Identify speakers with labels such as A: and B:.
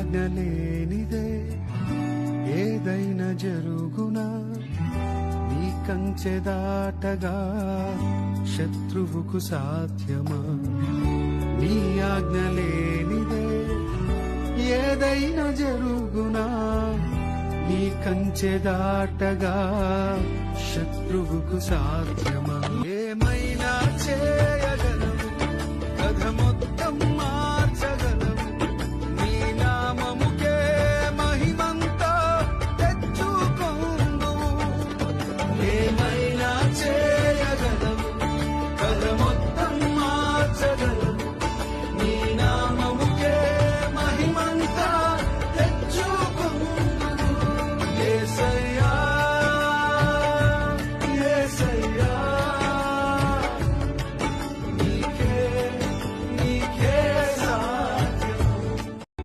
A: ఆజ్ఞ లేనిదే ఏదైనా జరుగునా, నీ కంచె దాటగా శత్రువుకు సాధ్యమా? నీ ఆజ్ఞ లేనిదే ఏదైనా జరుగునా, నీ కంచె దాటగా శత్రువుకు సాధ్యమా? ఏమైనా చేయగలవు, కథ